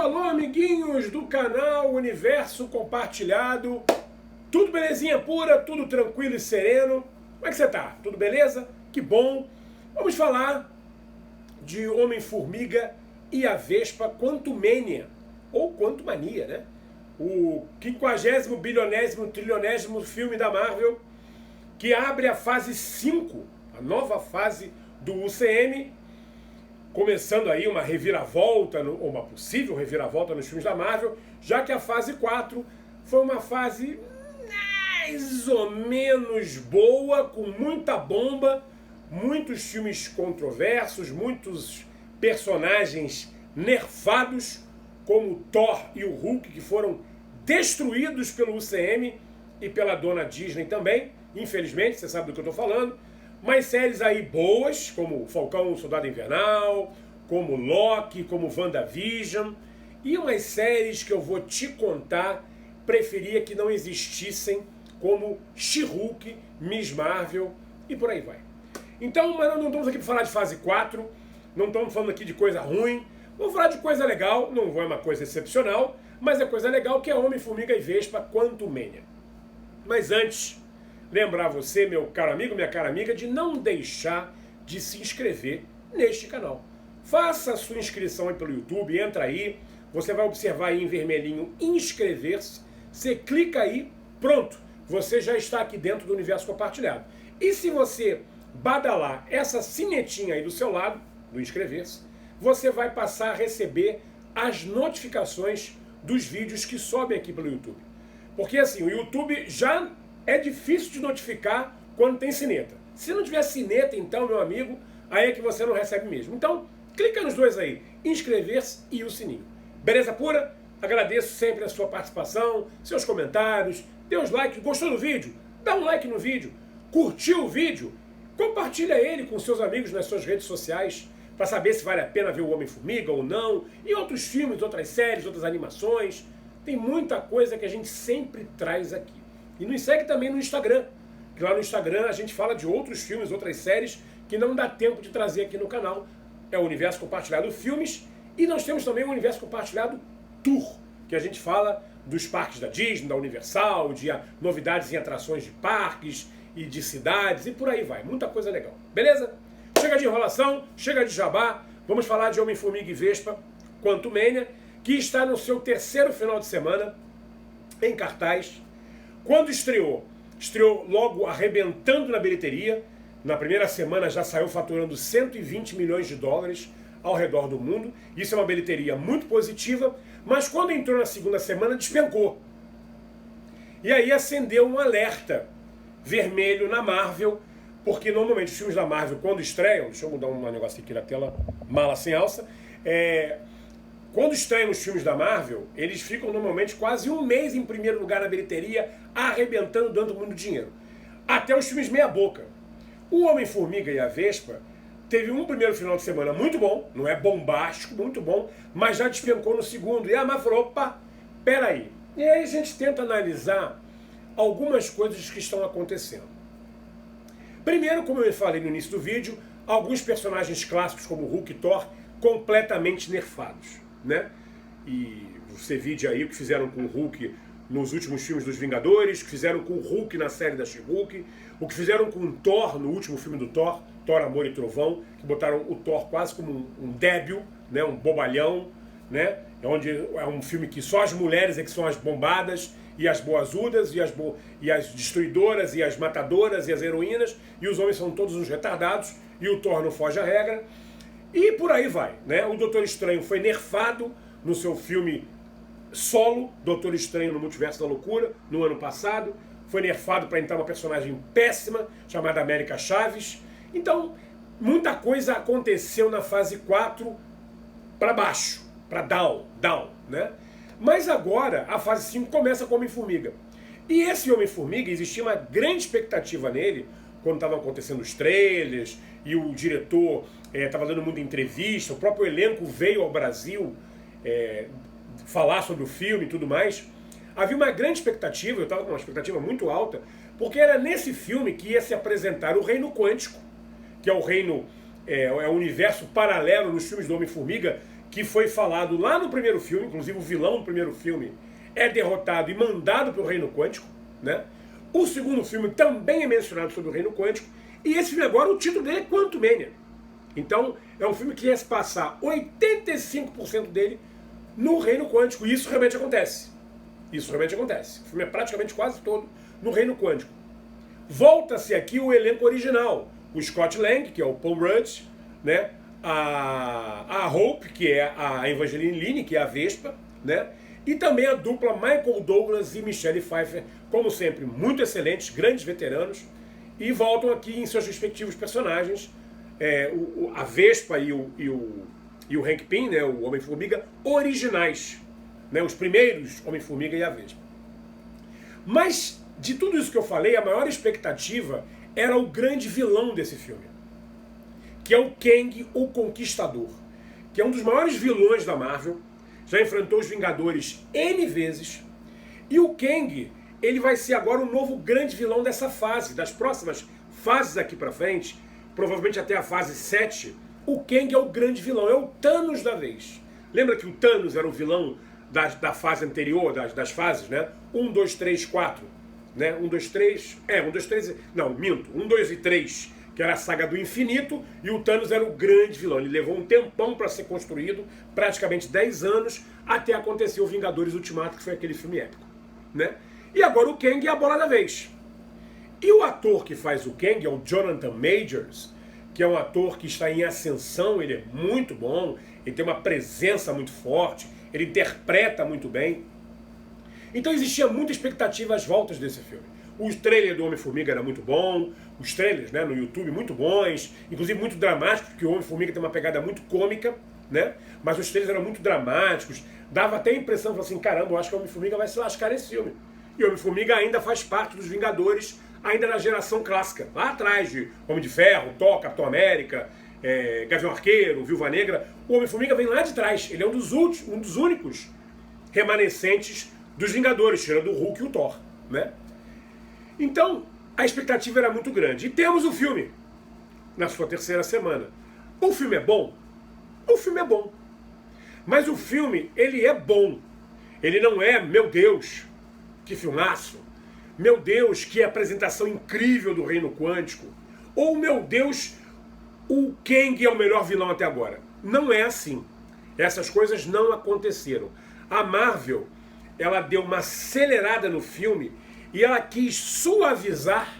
Alô, amiguinhos do canal Universo Compartilhado. Tudo belezinha pura, tudo tranquilo e sereno. Como é que você tá? Tudo beleza? Que bom. Vamos falar de Homem-Formiga e a Vespa Quantumania, ou Quantumania, né? O 50º, bilionésimo, trilionésimo filme da Marvel, que abre a fase 5, a nova fase do UCM, começando aí uma reviravolta, ou uma possível reviravolta nos filmes da Marvel, já que a fase 4 foi uma fase mais ou menos boa, com muita bomba, muitos filmes controversos, muitos personagens nerfados, como Thor e o Hulk, que foram destruídos pelo UCM e pela dona Disney também, infelizmente, você sabe do que eu estou falando. Mas séries aí boas, como Falcão, o Soldado Invernal, como Loki, como WandaVision, e umas séries que eu vou te contar, preferia que não existissem, como She-Hulk, Miss Marvel e por aí vai. Então, mas não estamos aqui para falar de fase 4, não estamos falando aqui de coisa ruim, vamos falar de coisa legal, não é uma coisa excepcional, mas é coisa legal, que é Homem-Formiga e Vespa Quantumania. Mas antes, lembrar você, meu caro amigo, minha cara amiga, de não deixar de se inscrever neste canal. Faça a sua inscrição aí pelo YouTube, entra aí, você vai observar aí em vermelhinho inscrever-se, você clica aí, pronto, você já está aqui dentro do Universo Compartilhado. E se você badalar essa sinetinha aí do seu lado, do inscrever-se, você vai passar a receber as notificações dos vídeos que sobem aqui pelo YouTube. Porque assim, o YouTube já é difícil de notificar quando tem sineta. Se não tiver sineta, então, meu amigo, aí é que você não recebe mesmo. Então, clica nos dois aí, inscrever-se e o sininho. Beleza pura? Agradeço sempre a sua participação, seus comentários, dê os likes, gostou do vídeo? Dá um like no vídeo, curtiu o vídeo? Compartilha ele com seus amigos nas suas redes sociais, para saber se vale a pena ver o Homem-Formiga ou não, e outros filmes, outras séries, outras animações. Tem muita coisa que a gente sempre traz aqui. E nos segue também no Instagram, que lá no Instagram a gente fala de outros filmes, outras séries, que não dá tempo de trazer aqui no canal. É o Universo Compartilhado Filmes, e nós temos também o Universo Compartilhado Tour, que a gente fala dos parques da Disney, da Universal, de novidades em atrações de parques e de cidades, e por aí vai. Muita coisa legal. Beleza? Chega de enrolação, chega de jabá, vamos falar de Homem-Formiga e Vespa Quantumania, que está no seu terceiro final de semana, em cartaz. Quando estreou logo arrebentando na bilheteria. Na primeira semana já saiu faturando 120 milhões de dólares ao redor do mundo. Isso é uma bilheteria muito positiva, mas quando entrou na segunda semana despencou. E aí acendeu um alerta vermelho na Marvel, porque normalmente os filmes da Marvel, quando estreiam, deixa eu mudar um negócio aqui na tela, mala sem alça, quando estreiam os filmes da Marvel, eles ficam normalmente quase um mês em primeiro lugar na bilheteria, arrebentando, dando muito dinheiro. Até os filmes meia boca. O Homem-Formiga e a Vespa teve um primeiro final de semana muito bom, não é bombástico, muito bom, mas já despencou no segundo. E a Marvel falou, opa, peraí. E aí a gente tenta analisar algumas coisas que estão acontecendo. Primeiro, como eu falei no início do vídeo, alguns personagens clássicos como Hulk e Thor completamente nerfados, né? E você vide aí o que fizeram com o Hulk nos últimos filmes dos Vingadores, o que fizeram com o Hulk na série da She-Hulk, o que fizeram com o Thor no último filme do Thor, Thor, Amor e Trovão, que botaram o Thor quase como um débil, né? Um bobalhão, né? Onde é um filme que só as mulheres é que são as bombadas, e as boazudas, e as destruidoras, e as matadoras, e as heroínas, e os homens são todos uns retardados, e o Thor não foge à regra, e por aí vai, né? O Doutor Estranho foi nerfado no seu filme solo, Doutor Estranho no Multiverso da Loucura, no ano passado, foi nerfado para entrar uma personagem péssima, chamada América Chaves. Então, muita coisa aconteceu na fase 4 para baixo, para down, né? Mas agora, a fase 5 começa com o Homem-Formiga. E esse Homem-Formiga, existia uma grande expectativa nele, quando estavam acontecendo os trailers, e o diretor estava dando muita entrevista, o próprio elenco veio ao Brasil falar sobre o filme e tudo mais. Havia uma grande expectativa, eu estava com uma expectativa muito alta, porque era nesse filme que ia se apresentar o Reino Quântico, que é o reino, é o universo paralelo nos filmes do Homem-Formiga, que foi falado lá no primeiro filme, inclusive o vilão do primeiro filme é derrotado e mandado para o Reino Quântico, né? O segundo filme também é mencionado sobre o Reino Quântico, e esse filme agora, o título dele é Quantumania. Então, é um filme que ia se passar 85% dele no Reino Quântico, e isso realmente acontece. Isso realmente acontece. O filme é praticamente quase todo no Reino Quântico. Volta-se aqui o elenco original. O Scott Lang, que é o Paul Rudd, né? A Hope, que é a Evangeline Lilly, que é a Vespa, né? E também a dupla Michael Douglas e Michelle Pfeiffer, como sempre, muito excelentes, grandes veteranos, e voltam aqui em seus respectivos personagens, a Vespa e o Hank Pym, né? O Homem-Formiga, originais, né? Os primeiros Homem-Formiga e a Vespa. Mas, de tudo isso que eu falei, a maior expectativa era o grande vilão desse filme, que é o Kang, o Conquistador, que é um dos maiores vilões da Marvel, já enfrentou os Vingadores N vezes, e o Kang, ele vai ser agora o novo grande vilão dessa fase, das próximas fases aqui pra frente, provavelmente até a fase 7, o Kang é o grande vilão, é o Thanos da vez. Lembra que o Thanos era o vilão da fase anterior, das fases, né? 1, 2, 3, 4, né? 1, 2, 3, 1, 2, 3, não, minto, 1, 2 e 3, que era a saga do infinito, e o Thanos era o grande vilão. Ele levou um tempão para ser construído, praticamente 10 anos, até acontecer o Vingadores Ultimato, que foi aquele filme épico, né? E agora o Kang é a bola da vez. E o ator que faz o Kang é o Jonathan Majors, que é um ator que está em ascensão, ele é muito bom, ele tem uma presença muito forte, ele interpreta muito bem. Então existia muita expectativa às voltas desse filme. O trailer do Homem-Formiga era muito bom, os trailers, né, no YouTube muito bons, inclusive muito dramáticos, porque o Homem-Formiga tem uma pegada muito cômica, né? Mas os trailers eram muito dramáticos, dava até a impressão, assim, caramba, eu acho que o Homem-Formiga vai se lascar nesse filme. E o Homem-Formiga ainda faz parte dos Vingadores, ainda na geração clássica, lá atrás de Homem de Ferro, Thor, Capitão América, Gavião Arqueiro, Viúva Negra. O Homem-Formiga vem lá de trás, ele é um dos únicos remanescentes dos Vingadores, tirando o Hulk e o Thor, né? Então, a expectativa era muito grande. E temos o filme, na sua terceira semana. O filme é bom? O filme é bom. Mas o filme, ele é bom. Ele não é, meu Deus, que filmaço. Meu Deus, que apresentação incrível do Reino Quântico. Ou, meu Deus, o Kang é o melhor vilão até agora. Não é assim. Essas coisas não aconteceram. A Marvel, ela deu uma acelerada no filme e ela quis suavizar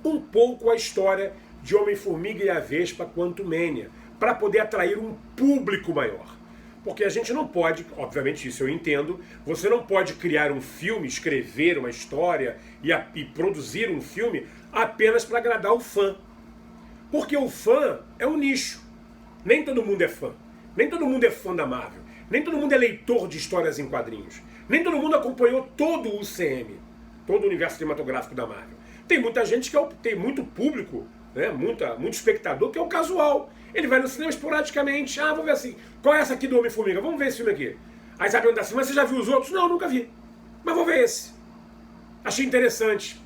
um pouco a história de Homem-Formiga e a Vespa Quantumania, para poder atrair um público maior. Porque a gente não pode, obviamente isso eu entendo, você não pode criar um filme, escrever uma história e produzir um filme apenas para agradar o fã. Porque o fã é um nicho. Nem todo mundo é fã. Nem todo mundo é fã da Marvel. Nem todo mundo é leitor de histórias em quadrinhos. Nem todo mundo acompanhou todo o UCM, todo o universo cinematográfico da Marvel. Tem muita gente tem muito público, né, muito espectador que é o casual. Ele vai no cinema esporadicamente. Ah, vou ver assim. Qual é essa aqui do Homem-Formiga? Vamos ver esse filme aqui. Aí você vai perguntar assim, mas você já viu os outros? Não, nunca vi. Mas vou ver esse. Achei interessante.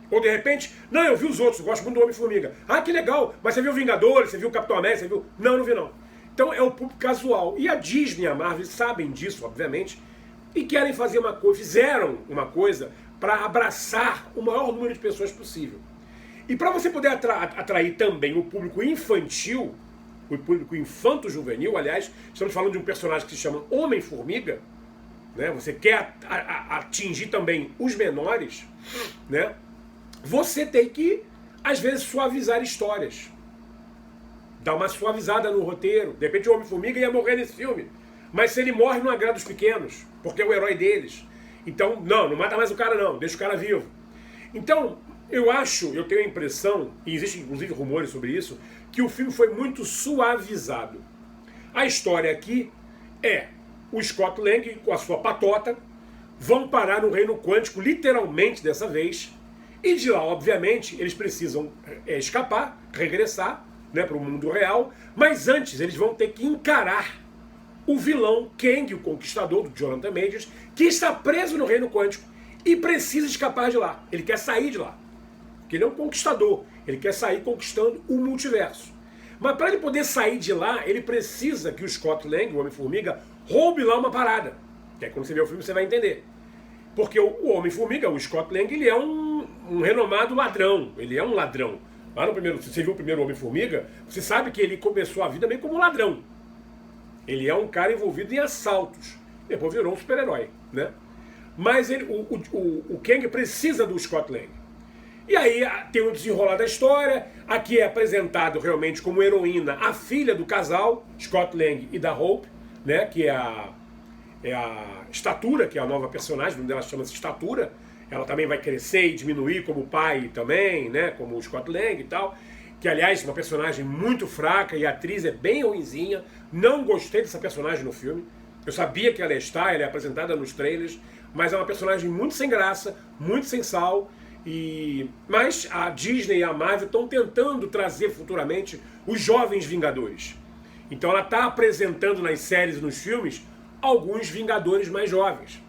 Ou de repente, não, eu vi os outros, eu gosto muito do Homem-Formiga. Ah, que legal, mas você viu Vingadores, você viu Capitão América, você viu... Não, não vi não. Então é o público casual. E a Disney e a Marvel sabem disso, obviamente, e querem fazer uma coisa, fizeram uma coisa para abraçar o maior número de pessoas possível. E para você poder atrair também o público infantil, o público infanto-juvenil, aliás, estamos falando de um personagem que se chama Homem-Formiga, né? Você quer atingir também os menores, né? Você tem que, às vezes, suavizar histórias. Dar uma suavizada no roteiro. De repente o Homem-Formiga ia morrer nesse filme. Mas se ele morre, não agrada os pequenos, porque é o herói deles. Então, não mata mais o cara não, deixa o cara vivo. Então, eu tenho a impressão, e existem inclusive rumores sobre isso, que o filme foi muito suavizado. A história aqui é o Scott Lang com a sua patota vão parar no Reino Quântico, literalmente dessa vez, e de lá, obviamente, eles precisam escapar, regressar, né, para o mundo real, mas antes eles vão ter que encarar o vilão Kang, o Conquistador, do Jonathan Majors, que está preso no Reino Quântico e precisa escapar de lá. Ele quer sair de lá. Porque ele é um conquistador. Ele quer sair conquistando o multiverso. Mas para ele poder sair de lá, ele precisa que o Scott Lang, o Homem-Formiga, roube lá uma parada. Que aí quando você vê o filme você vai entender. Porque o Homem-Formiga, o Scott Lang, ele é um renomado ladrão. Ele é um ladrão. Lá no primeiro, se você viu o primeiro Homem-Formiga, você sabe que ele começou a vida meio como um ladrão. Ele é um cara envolvido em assaltos. Depois virou um super-herói, né? Mas o Kang precisa do Scott Lang. E aí tem o desenrolar da história. Aqui é apresentado realmente como heroína a filha do casal, Scott Lang e da Hope, né? Que é a Estatura, que é a nova personagem, o nome dela chama-se Estatura. Ela também vai crescer e diminuir como pai também, né? Como o Scott Lang e tal. Que, aliás, é uma personagem muito fraca e a atriz é bem ruinzinha. Não gostei dessa personagem no filme. Eu sabia que ela está, ela é apresentada nos trailers, mas é uma personagem muito sem graça, muito sem sal. Mas a Disney e a Marvel estão tentando trazer futuramente os jovens Vingadores. Então ela está apresentando nas séries e nos filmes alguns Vingadores mais jovens.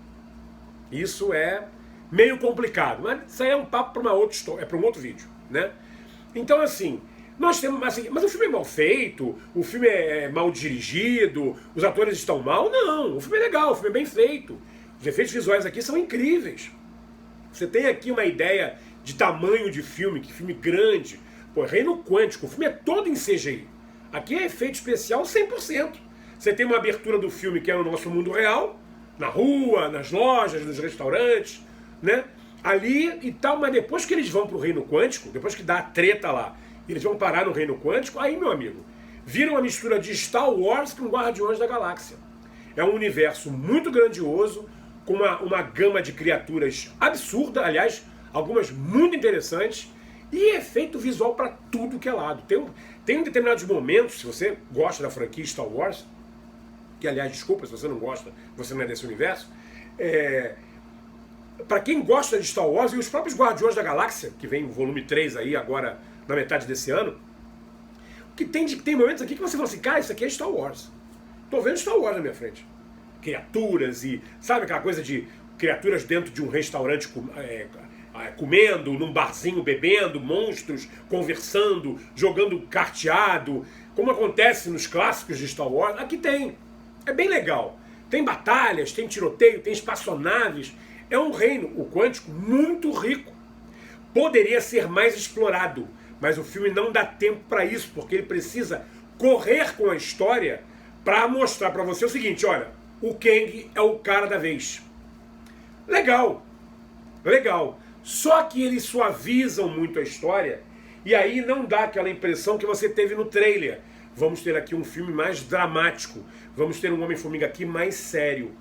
Isso é meio complicado, mas isso aí é um papo para uma outra história, é para um outro vídeo, né? Então assim, nós temos assim, mas o filme é mal feito, o filme é mal dirigido, os atores estão mal? Não, o filme é legal, o filme é bem feito. Os efeitos visuais aqui são incríveis. Você tem aqui uma ideia de tamanho de filme, que filme grande. Pô, Reino Quântico, o filme é todo em CGI. Aqui é efeito especial 100%. Você tem uma abertura do filme que é no nosso mundo real, na rua, nas lojas, nos restaurantes, né? Ali e tal, mas depois que eles vão pro Reino Quântico, depois que dá a treta lá, e eles vão parar no Reino Quântico, aí, meu amigo, vira uma mistura de Star Wars com Guardiões da Galáxia. É um universo muito grandioso, com uma gama de criaturas absurda, aliás, algumas muito interessantes, e efeito visual para tudo que é lado. Tem determinados momentos, se você gosta da franquia Star Wars, que, aliás, desculpa, se você não gosta, você não é desse universo, para quem gosta de Star Wars, e os próprios Guardiões da Galáxia, que vem o volume 3 aí, agora na metade desse ano, que tem momentos aqui que você fala assim, cara, isso aqui é Star Wars. Tô vendo Star Wars na minha frente. Criaturas e, sabe aquela coisa de criaturas dentro de um restaurante comendo, num barzinho bebendo, monstros conversando, jogando carteado, como acontece nos clássicos de Star Wars. Aqui tem. É bem legal. Tem batalhas, tem tiroteio, tem espaçonaves. É um reino, o quântico, muito rico. Poderia ser mais explorado, mas o filme não dá tempo para isso, porque ele precisa correr com a história para mostrar para você o seguinte, olha, o Kang é o cara da vez. Legal, legal. Só que eles suavizam muito a história e aí não dá aquela impressão que você teve no trailer. Vamos ter aqui um filme mais dramático, vamos ter um Homem-Formiga aqui mais sério.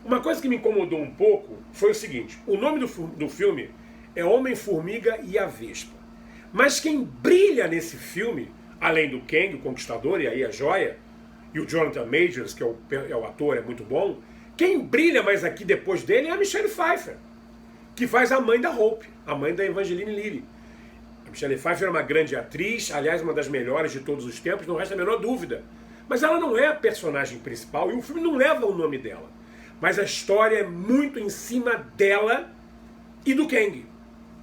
Uma coisa que me incomodou um pouco foi o seguinte, o nome do filme é Homem-Formiga e a Vespa. Mas quem brilha nesse filme, além do Kang, o Conquistador, e aí a joia, e o Jonathan Majors, que é o ator, é muito bom, quem brilha mais aqui depois dele é a Michelle Pfeiffer, que faz a mãe da Hope, a mãe da Evangeline Lilly. A Michelle Pfeiffer é uma grande atriz, aliás, uma das melhores de todos os tempos, não resta a menor dúvida. Mas ela não é a personagem principal e o filme não leva o nome dela. Mas a história é muito em cima dela e do Kang.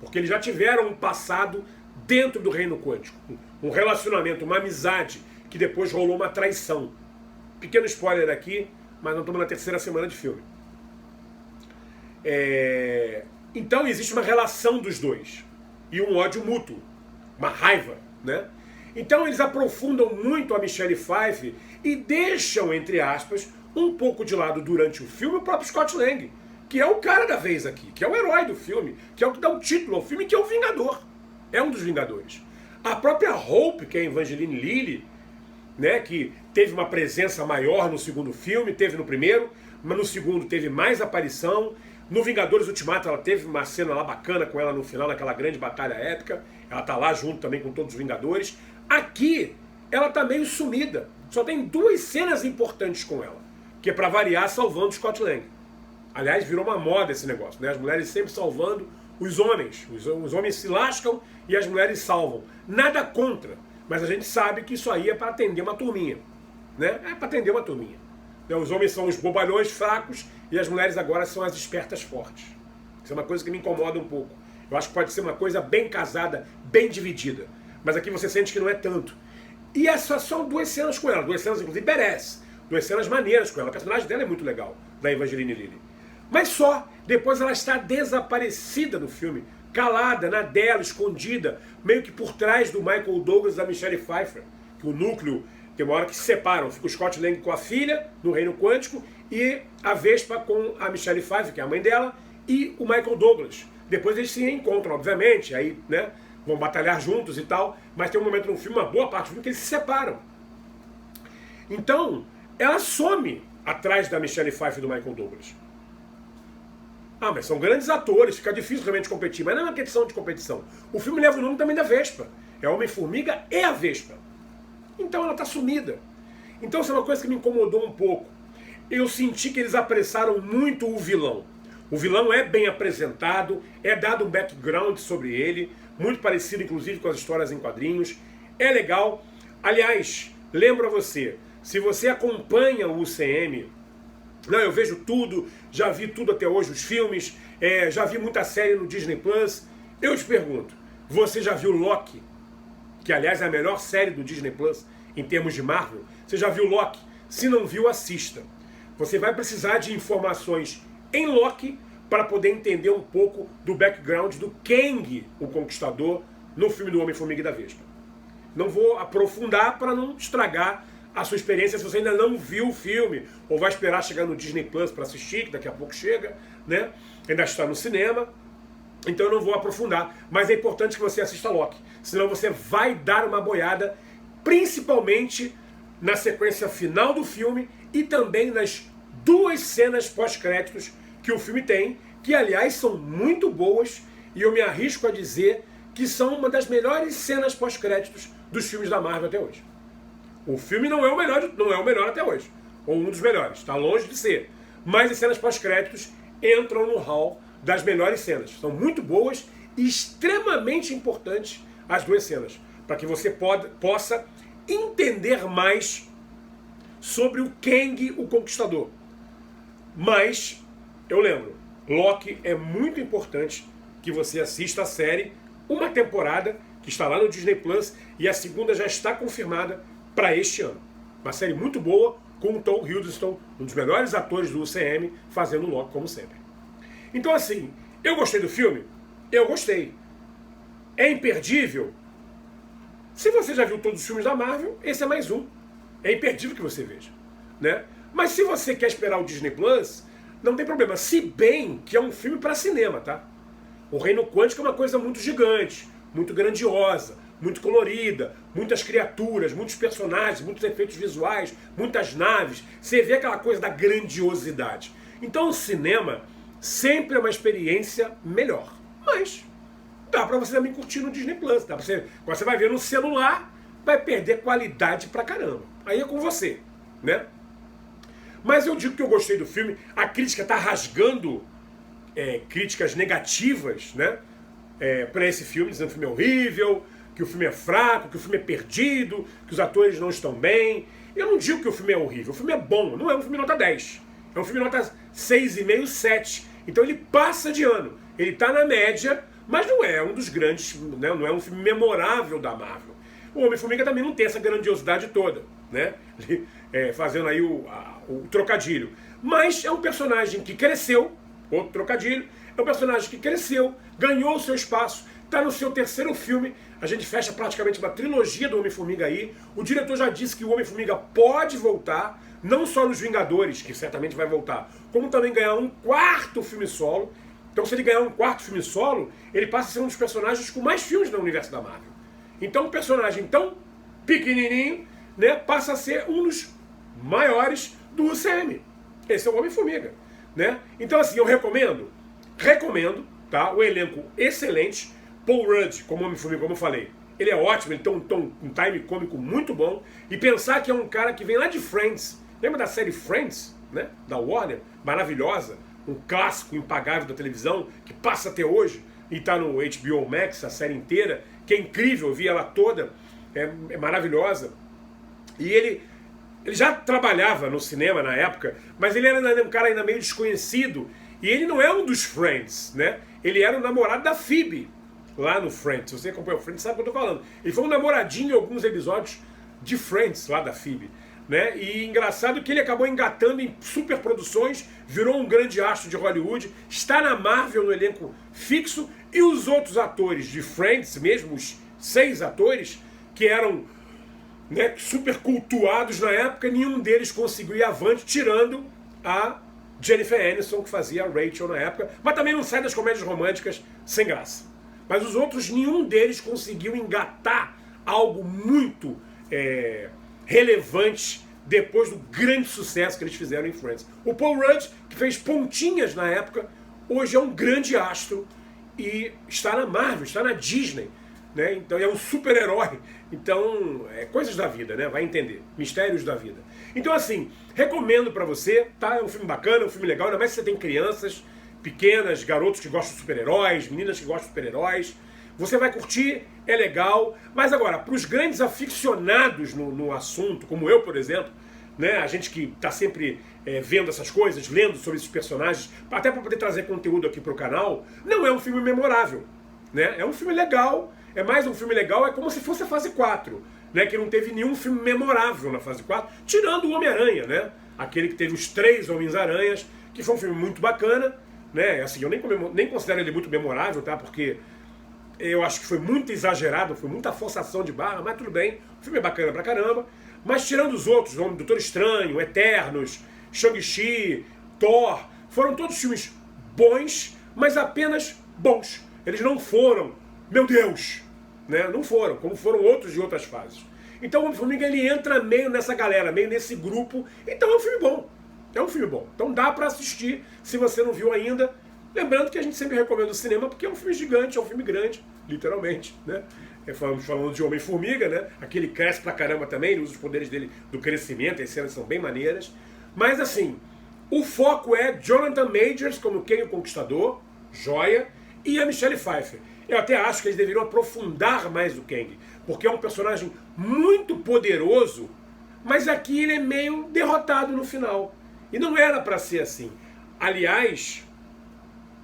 Porque eles já tiveram um passado dentro do Reino Quântico. Um relacionamento, uma amizade, que depois rolou uma traição. Pequeno spoiler aqui, mas não estamos na terceira semana de filme. Então existe uma relação dos dois. E um ódio mútuo. Uma raiva, né? Então eles aprofundam muito a Michelle Pfeiffer e deixam, entre aspas, um pouco de lado durante o filme o próprio Scott Lang, que é o cara da vez aqui, que é o herói do filme, que é o que dá o título ao filme, que é o Vingador. É um dos Vingadores. A própria Hope, que é a Evangeline Lilly, né, que teve uma presença maior no segundo filme, teve no primeiro, mas no segundo teve mais aparição. No Vingadores Ultimato ela teve uma cena lá bacana com ela no final, naquela grande batalha épica. Ela tá lá junto também com todos os Vingadores. Aqui, ela tá meio sumida. Só tem 2 cenas importantes com ela, que é pra variar salvando Scott Lang. Aliás, virou uma moda esse negócio, né? As mulheres sempre salvando os homens. Os homens se lascam e as mulheres salvam. Nada contra, mas a gente sabe que isso aí é para atender uma turminha, né? É para atender uma turminha. Os homens são os bobalhões fracos e as mulheres agora são as espertas fortes. Isso é uma coisa que me incomoda um pouco. Eu acho que pode ser uma coisa bem casada, bem dividida. Mas aqui você sente que não é tanto. E essas são 2 cenas com ela, 2 cenas inclusive badass, 2 cenas maneiras com ela. A personagem dela é muito legal, da Evangeline Lilly. Mas só, depois ela está desaparecida no filme, calada, na dela, escondida, meio que por trás do Michael Douglas e da Michelle Pfeiffer, que o núcleo tem uma hora que se separam, fica o Scott Lang com a filha, no Reino Quântico, e a Vespa com a Michelle Pfeiffer, que é a mãe dela, e o Michael Douglas. Depois eles se encontram, obviamente, aí, né, vão batalhar juntos e tal, mas tem um momento no filme, uma boa parte do filme, que eles se separam. Então, ela some atrás da Michelle Pfeiffer e do Michael Douglas. Ah, mas são grandes atores, fica difícil realmente competir, mas não é uma questão de competição. O filme leva o nome também da Vespa. É Homem-Formiga e a Vespa. Então ela está sumida. Então isso é uma coisa que me incomodou um pouco. Eu senti que eles apressaram muito o vilão. O vilão é bem apresentado, é dado um background sobre ele, muito parecido inclusive com as histórias em quadrinhos. É legal. Aliás, lembro a você, se você acompanha o UCM, não, eu vejo tudo, já vi tudo até hoje, os filmes, já vi muita série no Disney Plus. Eu te pergunto, você já viu Loki? Que aliás é a melhor série do Disney Plus em termos de Marvel. Você já viu Loki? Se não viu, assista. Você vai precisar de informações em Loki para poder entender um pouco do background do Kang, o Conquistador, no filme do Homem-Formiga e da Vespa. Não vou aprofundar para não estragar a sua experiência se você ainda não viu o filme, ou vai esperar chegar no Disney Plus para assistir, que daqui a pouco chega, né? Ainda está no cinema. Então eu não vou aprofundar, mas é importante que você assista Loki, senão você vai dar uma boiada, principalmente na sequência final do filme e também nas 2 cenas pós-créditos que o filme tem, que aliás são muito boas, e eu me arrisco a dizer que são uma das melhores cenas pós-créditos dos filmes da Marvel até hoje. O filme não é o melhor até hoje, ou um dos melhores, está longe de ser, mas as cenas pós-créditos entram no hall das melhores cenas. São muito boas e extremamente importantes as 2 cenas, para que você possa entender mais sobre o Kang, o Conquistador. Mas, eu lembro, Loki é muito importante que você assista a série, uma temporada, que está lá no Disney Plus, e a segunda já está confirmada para este ano. Uma série muito boa, com o Tom Hiddleston, um dos melhores atores do UCM, fazendo Loki como sempre. Então assim, eu gostei do filme? Eu gostei. É imperdível? Se você já viu todos os filmes da Marvel, esse é mais um. É imperdível que você veja, né? Mas se você quer esperar o Disney Plus, não tem problema. Se bem que é um filme para cinema, tá? O Reino Quântico é uma coisa muito gigante, muito grandiosa, muito colorida, muitas criaturas, muitos personagens, muitos efeitos visuais, muitas naves. Você vê aquela coisa da grandiosidade. Então o cinema sempre é uma experiência melhor. Mas dá pra você também curtir no Disney Plus. Dá pra você, quando você vai ver no celular, vai perder qualidade pra caramba. Aí é com você, né? Mas eu digo que eu gostei do filme. A crítica tá rasgando críticas negativas, né? Para esse filme, dizendo que o filme é horrível, que o filme é fraco, que o filme é perdido, que os atores não estão bem. Eu não digo que o filme é horrível. O filme é bom. Não é um filme nota 10. É um filme nota 6,5, 7. Então ele passa de ano. Ele está na média, mas não é um dos grandes, né? Não é um filme memorável da Marvel. O Homem-Formiga também não tem essa grandiosidade toda, né? Fazendo aí o trocadilho. Mas é um personagem que cresceu, outro trocadilho, é um personagem que cresceu, ganhou o seu espaço, está no seu 3º filme. A gente fecha praticamente uma trilogia do Homem-Formiga aí. O diretor já disse que o Homem-Formiga pode voltar, não só nos Vingadores, que certamente vai voltar, como também ganhar um 4º filme solo. Então se ele ganhar um 4º filme solo, ele passa a ser um dos personagens com mais filmes no universo da Marvel. Então um personagem tão pequenininho, né, passa a ser um dos maiores do UCM. Esse é o Homem-Formiga, né? Então assim, eu recomendo, tá? O elenco excelente. Paul Rudd, como Homem-Formiga, como eu falei, ele é ótimo, ele tem um time cômico muito bom. E pensar que é um cara que vem lá de Friends. Lembra da série Friends, né? Da Warner? Maravilhosa. Um clássico impagável da televisão, que passa até hoje. E está no HBO Max, a série inteira, que é incrível, eu vi ela toda. É maravilhosa. E ele já trabalhava no cinema na época, mas ele era um cara ainda meio desconhecido. E ele não é um dos Friends, né? Ele era o namorado da Phoebe, lá no Friends. Se você acompanha o Friends, sabe o que eu tô falando. Ele foi um namoradinho em alguns episódios de Friends, lá da Phoebe. Né? E engraçado que ele acabou engatando em superproduções, virou um grande astro de Hollywood, está na Marvel no elenco fixo, e os outros atores de Friends, mesmo os 6 atores, que eram, né, super cultuados na época, nenhum deles conseguiu ir avante, tirando a Jennifer Aniston, que fazia a Rachel na época, mas também não sai das comédias românticas sem graça. Mas os outros, nenhum deles conseguiu engatar algo muito relevante depois do grande sucesso que eles fizeram em Friends. O Paul Rudd, que fez pontinhas na época, hoje é um grande astro e está na Marvel, está na Disney, né? Então é um super-herói. Então, coisas da vida, né? Vai entender. Mistérios da vida. Então, assim, recomendo pra você, tá? É um filme bacana, um filme legal, ainda mais se você tem crianças pequenas, garotos que gostam de super-heróis, meninas que gostam de super-heróis. Você vai curtir, é legal. Mas agora, para os grandes aficionados no assunto, como eu, por exemplo, né, a gente que está sempre vendo essas coisas, lendo sobre esses personagens, até para poder trazer conteúdo aqui para o canal, não é um filme memorável. Né? É um filme legal, é mais um filme legal, é como se fosse a fase 4, né, que não teve nenhum filme memorável na fase 4, tirando o Homem-Aranha, né? Aquele que teve os 3 Homens-Aranhas, que foi um filme muito bacana. Né? Assim, eu nem considero ele muito memorável, tá? Porque eu acho que foi muito exagerado, foi muita forçação de barra, mas tudo bem, o filme é bacana pra caramba. Mas tirando os outros, o Doutor Estranho, Eternos, Shang-Chi, Thor, foram todos filmes bons, mas apenas bons. Eles não foram, meu Deus, né? Não foram, como foram outros de outras fases. Então o Homem-Formiga, ele entra meio nessa galera, meio nesse grupo, então é um filme bom. É um filme bom. Então dá pra assistir, se você não viu ainda. Lembrando que a gente sempre recomenda o cinema, porque é um filme gigante, é um filme grande, literalmente, né? Falando de Homem-Formiga, né? Aqui ele cresce pra caramba também, ele usa os poderes dele do crescimento, as cenas são bem maneiras. Mas assim, o foco é Jonathan Majors como Kang o Conquistador, joia, e a Michelle Pfeiffer. Eu até acho que eles deveriam aprofundar mais o Kang, porque é um personagem muito poderoso, mas aqui ele é meio derrotado no final. E não era pra ser assim. Aliás,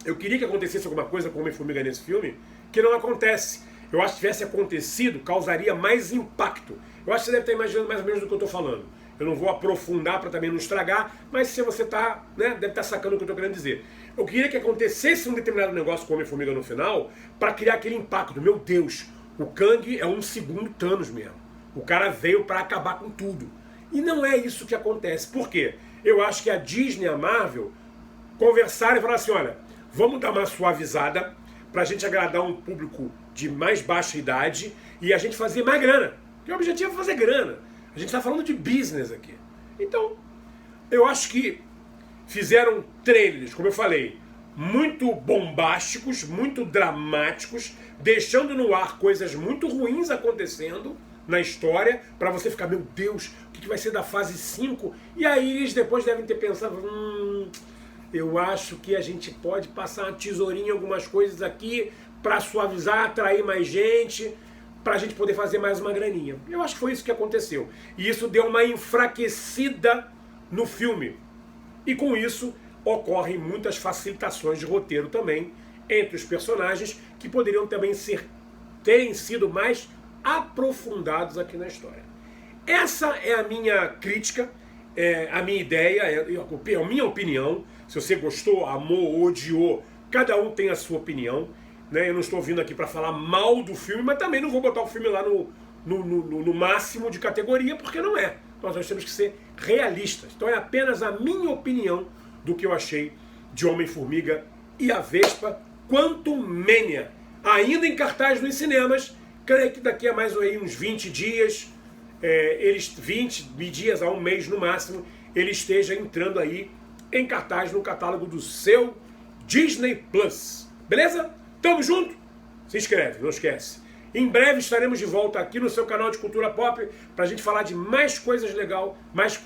eu queria que acontecesse alguma coisa com o Homem-Formiga nesse filme, que não acontece. Eu acho que tivesse acontecido, causaria mais impacto. Eu acho que você deve estar imaginando mais ou menos do que eu estou falando. Eu não vou aprofundar para também não estragar, mas se você está, né, deve estar sacando o que eu estou querendo dizer. Eu queria que acontecesse um determinado negócio com o Homem-Formiga no final, para criar aquele impacto. Meu Deus, o Kang é um segundo Thanos mesmo. O cara veio para acabar com tudo. E não é isso que acontece. Por quê? Eu acho que a Disney e a Marvel conversaram e falaram assim, olha, vamos dar uma suavizada para a gente agradar um público de mais baixa idade e a gente fazer mais grana. Porque o objetivo é fazer grana. A gente está falando de business aqui. Então, eu acho que fizeram trailers, como eu falei, muito bombásticos, muito dramáticos, deixando no ar coisas muito ruins acontecendo na história, para você ficar, meu Deus, o que vai ser da fase 5? E aí eles depois devem ter pensado, eu acho que a gente pode passar uma tesourinha em algumas coisas aqui para suavizar, atrair mais gente, para a gente poder fazer mais uma graninha. Eu acho que foi isso que aconteceu. E isso deu uma enfraquecida no filme. E com isso ocorrem muitas facilitações de roteiro também entre os personagens que poderiam também terem sido mais aprofundados aqui na história. Essa é a minha crítica, a minha ideia, a minha opinião. Se você gostou, amou, odiou, cada um tem a sua opinião. Né? Eu não estou vindo aqui para falar mal do filme, mas também não vou botar o filme lá no máximo de categoria, porque não é. Nós temos que ser realistas. Então é apenas a minha opinião do que eu achei de Homem-Formiga e a Vespa Quantumania. Ainda em cartaz nos cinemas, creio que daqui a mais uns 20 dias, 20 dias a um mês no máximo, ele esteja entrando aí em cartaz no catálogo do seu Disney Plus. Beleza? Tamo junto? Se inscreve, não esquece. Em breve estaremos de volta aqui no seu canal de Cultura Pop pra gente falar de mais coisas legais, mais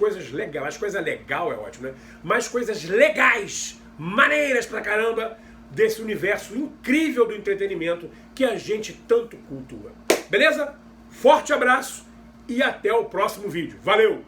coisa legal é ótimo, né? Mais coisas legais, maneiras pra caramba, desse universo incrível do entretenimento que a gente tanto cultua. Beleza? Forte abraço e até o próximo vídeo. Valeu!